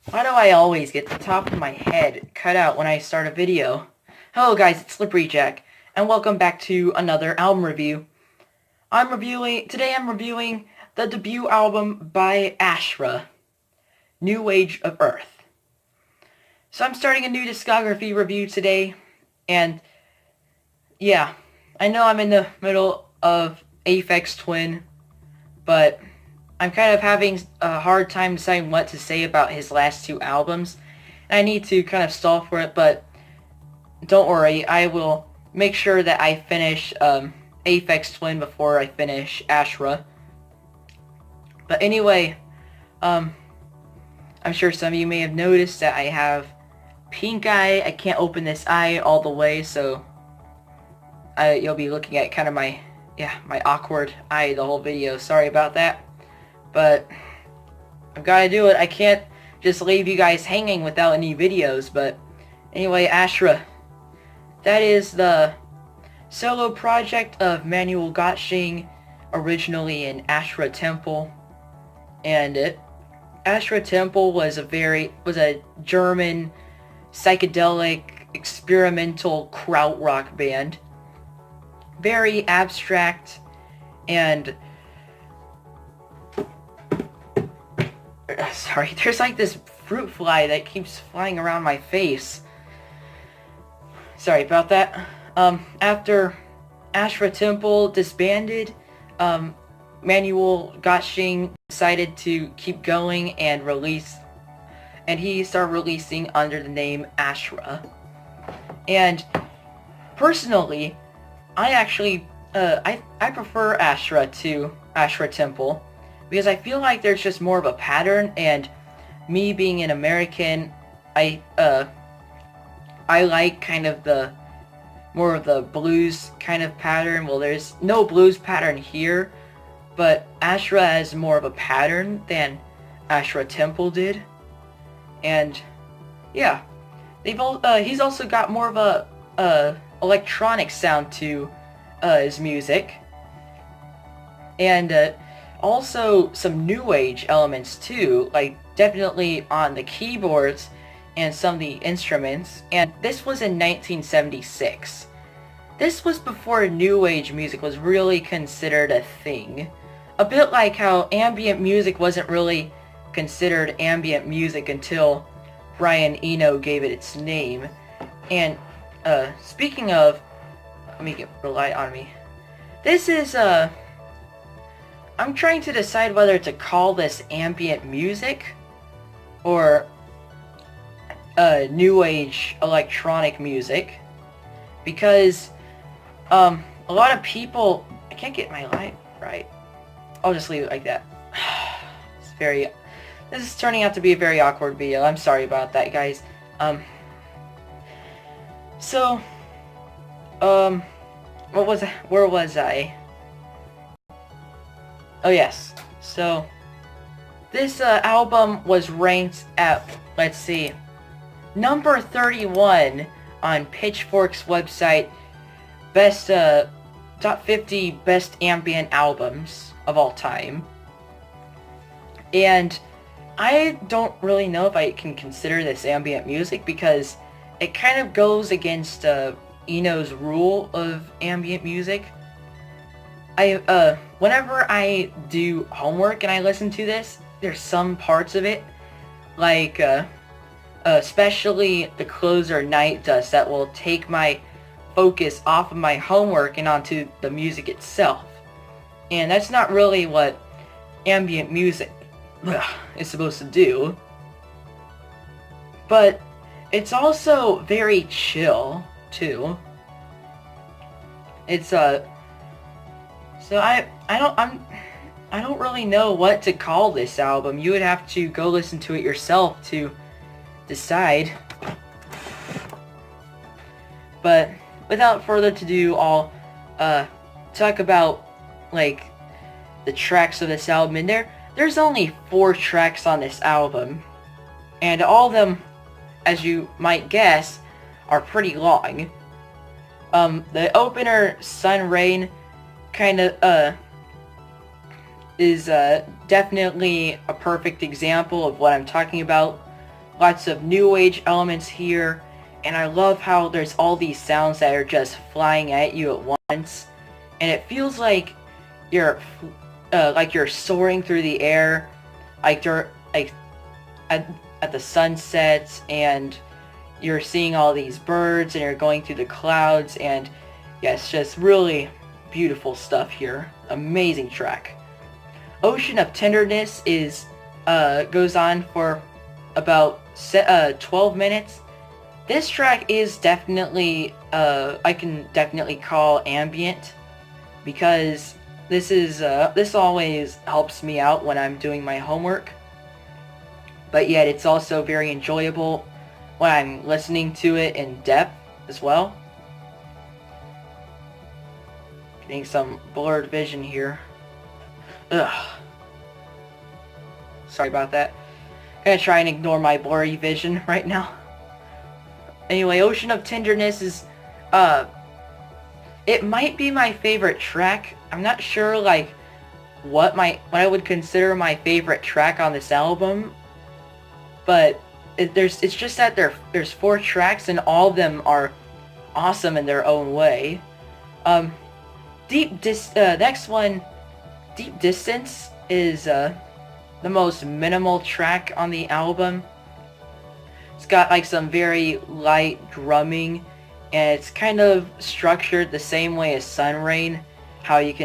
Why do I always get the top of my head cut out when I start a video? Hello guys, it's Slippery Jack, and welcome back to another album review. Today I'm reviewing the debut album by Ashra, New Age of Earth. So I'm starting a new discography review today, and yeah, I know I'm in the middle of Aphex Twin, but I'm kind of having a hard time deciding what to say about his last two albums. And I need to kind of stall for it, but don't worry, I will make sure that I finish Aphex Twin before I finish Ashra. But anyway, I'm sure some of you may have noticed that I have pink eye. I can't open this eye all the way, so you'll be looking at kind of my awkward eye the whole video. Sorry about that. But I've got to do it. I can't just leave you guys hanging without any videos. But anyway, Ashra. That is the solo project of Manuel Gottsching, originally in Ashra Temple. And Ashra Temple was a German psychedelic experimental krautrock band. Very abstract and sorry, there's like this fruit fly that keeps flying around my face. Sorry about that. After Ashra Temple disbanded, Manuel Gottsching decided to keep going and he started releasing under the name Ashra. And personally, I actually, I prefer Ashra to Ashra Temple, because I feel like there's just more of a pattern, and me being an American, I like kind of more of the blues kind of pattern. Well, there's no blues pattern here, but Ashra has more of a pattern than Ashra Temple did. And yeah, he's also got more of a electronic sound to his music, and also some new age elements too, like definitely on the keyboards and some of the instruments. And this was in 1976. This was before new age music was really considered a thing. A bit like how ambient music wasn't really considered ambient music until Brian Eno gave it its name. And speaking of, let me get the light on me. This is I'm trying to decide whether to call this ambient music or new age electronic music, because a lot of people, I can't get my light right. I'll just leave it like that. This is turning out to be a very awkward video. I'm sorry about that, guys. Where was I? Oh yes, so this album was ranked at, let's see, number 31 on Pitchfork's website, top 50 best ambient albums of all time. And I don't really know if I can consider this ambient music, because it kind of goes against Eno's rule of ambient music. Whenever I do homework and I listen to this, there's some parts of it, like especially the closer Nightdust, that will take my focus off of my homework and onto the music itself. And that's not really what ambient music is supposed to do. But it's also very chill too. It's so I don't really know what to call this album. You would have to go listen to it yourself to decide. But without further ado, I'll talk about like the tracks of this album. And there's only 4 tracks on this album, and all of them, as you might guess, are pretty long. The opener, Sunrain, kind of is definitely a perfect example of what I'm talking about. lots of new age elements here, and I love how there's all these sounds that are just flying at you at once, and it feels you're like you're soaring through the air, like at the sunsets, and you're seeing all these birds, and you're going through the clouds, and yeah, it's just really beautiful stuff here. Amazing track. Ocean of Tinderness is goes on for about 12 minutes. This track is definitely I can definitely call ambient, because this always helps me out when I'm doing my homework, but yet it's also very enjoyable when I'm listening to it in depth as well. Getting some blurred vision here. Ugh. Sorry about that. Gonna try and ignore my blurry vision right now. Anyway, Ocean of Tinderness is, it might be my favorite track. I'm not sure, like, what I would consider my favorite track on this album, but it's just that there's 4 tracks, and all of them are awesome in their own way. Next one, Deep Distance, is the most minimal track on the album. It's got like some very light drumming, and it's kind of structured the same way as Sunrain. How it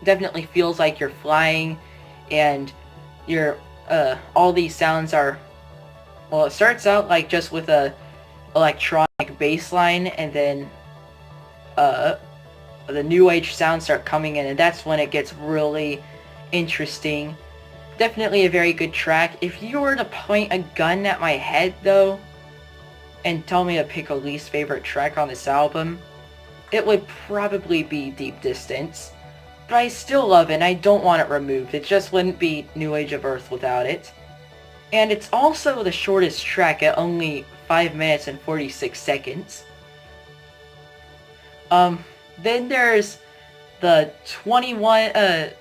definitely feels like you're flying, and you're all these sounds are, well, it starts out like just with a electronic bass line, and then the new age sounds start coming in, and that's when it gets really interesting. Definitely a very good track. If you were to point a gun at my head, though, and tell me to pick a least favorite track on this album, it would probably be Deep Distance. But I still love it, and I don't want it removed. It just wouldn't be New Age of Earth without it. And it's also the shortest track at only 5 minutes and 46 seconds. Then there's the 21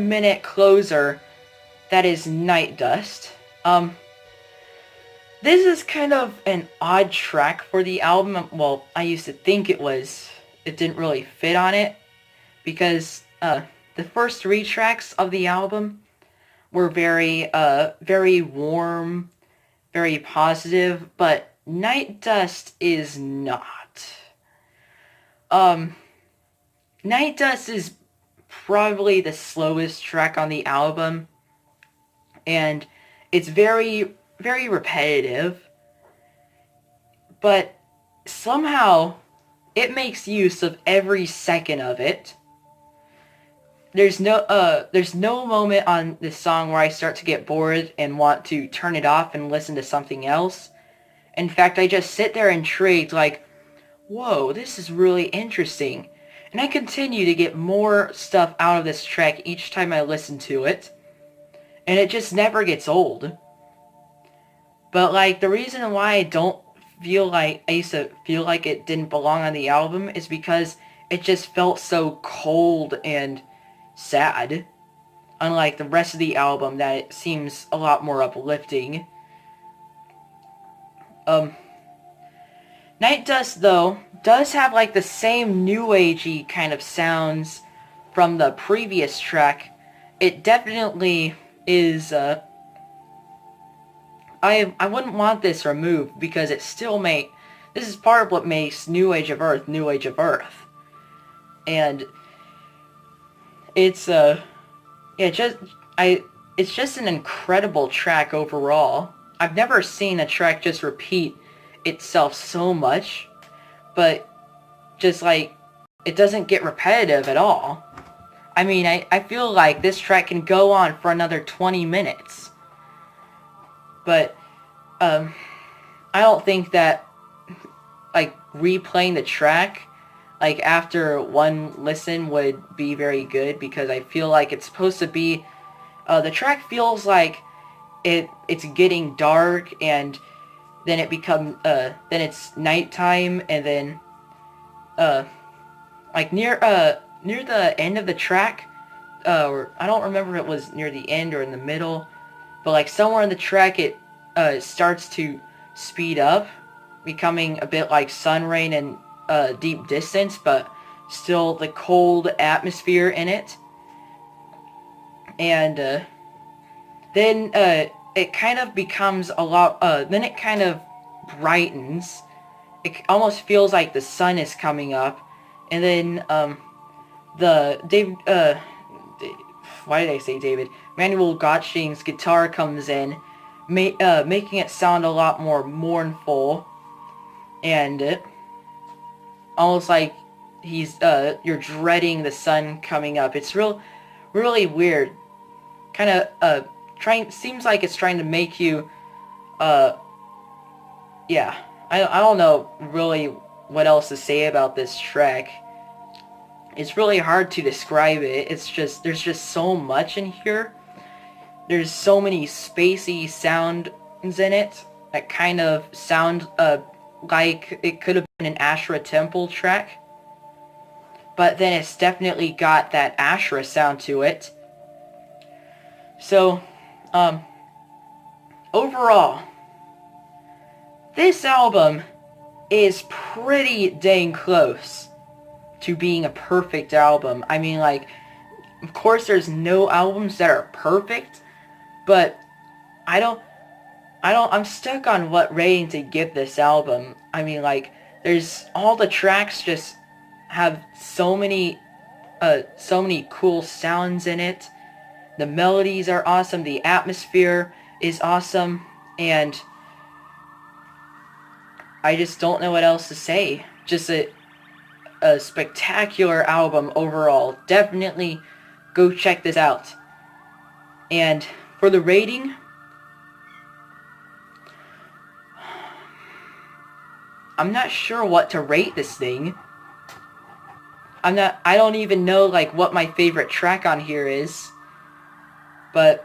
minute closer, that is Nightdust. This is kind of an odd track for the album. Well, I used to think it didn't really fit on it, because the first 3 tracks of the album were very warm, very positive, but Nightdust is not. Nightdust is probably the slowest track on the album, and it's very, very repetitive, but somehow it makes use of every second of it. There's no moment on this song where I start to get bored and want to turn it off and listen to something else. In fact, I just sit there intrigued, like, whoa, this is really interesting. And I continue to get more stuff out of this track each time I listen to it. And it just never gets old. But, like, the reason why I used to feel like it didn't belong on the album is because it just felt so cold and sad. Unlike the rest of the album, that it seems a lot more uplifting. Nightdust, though, does have like the same new agey kind of sounds from the previous track. It definitely is, I wouldn't want this removed, because it still this is part of what makes New Age of Earth, New Age of Earth. And it's just an incredible track overall. I've never seen a track just repeat itself so much, but just like, it doesn't get repetitive at all. I mean, I feel like this track can go on for another 20 minutes. But, I don't think that, like, replaying the track, like, after one listen would be very good, because I feel like it's supposed to be, the track feels like it's getting dark, and then then it's nighttime, and then, like, near the end of the track, or I don't remember if it was near the end or in the middle, but like somewhere in the track it starts to speed up, becoming a bit like Sunrain and Deep Distance, but still the cold atmosphere in it. And then it kind of becomes a lot, then it kind of brightens. It almost feels like the sun is coming up. And then why did I say David? Manuel Gottschalk's guitar comes in, making it sound a lot more mournful, and almost like you're dreading the sun coming up. It's really weird. Kind of seems like it's trying to make you, yeah. I don't know really what else to say about this track. It's really hard to describe it. There's just so much in here. There's so many spacey sounds in it that kind of sound like it could have been an Ashra Temple track. But then it's definitely got that Ashra sound to it. So, overall, this album is pretty dang close to being a perfect album. I mean, like, of course there's no albums that are perfect, but I'm stuck on what rating to give this album. I mean, like, there's all the tracks just have so many cool sounds in it. The melodies are awesome, the atmosphere is awesome, and I just don't know what else to say. Just a spectacular album overall. Definitely go check this out. And for the rating, I'm not sure what to rate this thing. I don't even know like what my favorite track on here is. But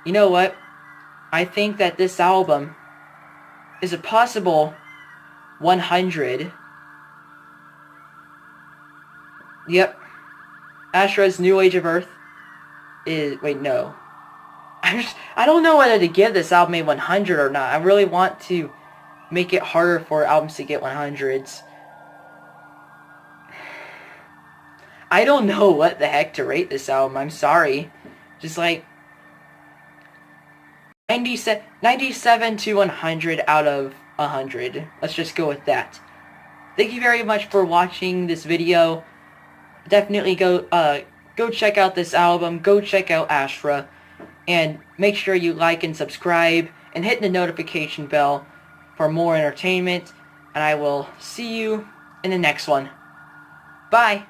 you know what? I think that this album is a possible 100. Yep. Ashra's New Age of Earth is... Wait, no. I don't know whether to give this album a 100 or not. I really want to make it harder for albums to get 100s. I don't know what the heck to rate this album. I'm sorry. Just like 97 to 100 out of 100. Let's just go with that. Thank you very much for watching this video. Definitely go check out this album. Go check out Ashra. And make sure you like and subscribe and hit the notification bell for more entertainment. And I will see you in the next one. Bye!